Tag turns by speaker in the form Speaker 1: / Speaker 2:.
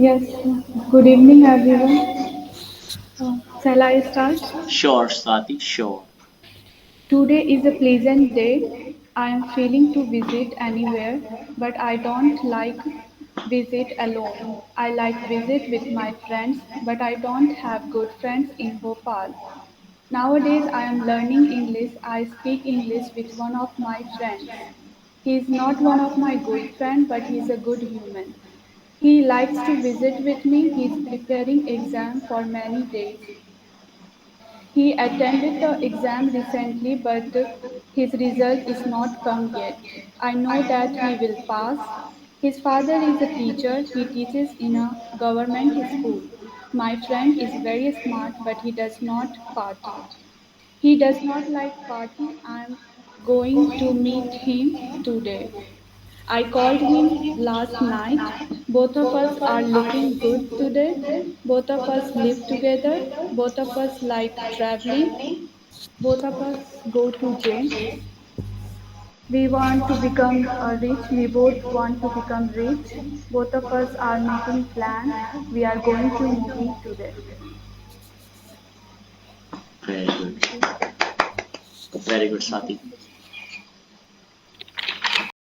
Speaker 1: Yes, good evening, everyone. Shall I start?
Speaker 2: Sure, Swati, sure.
Speaker 1: Today is a pleasant day. I am feeling to visit anywhere, but I don't like visit alone. I like visit with my friends, but I don't have good friends in Bhopal. Nowadays, I am learning English. I speak English with one of my friends. He is not one of my good friend, but he is a good human. He likes to visit with me. He is preparing exam for many days. He attended the exam recently, but his result is not come yet. I know that he will pass. His father is a teacher. He teaches in a government school. My friend is very smart, but he does not party. He does not like party. I am going to meet him today. I called him last night. Both of us are looking good today. Both of us live together. Both of us like traveling. Both of us go to gym. We want to become rich. We both want to become rich. Both of us are making plan. We are going to movie today.
Speaker 2: Very good. Very good, Swati.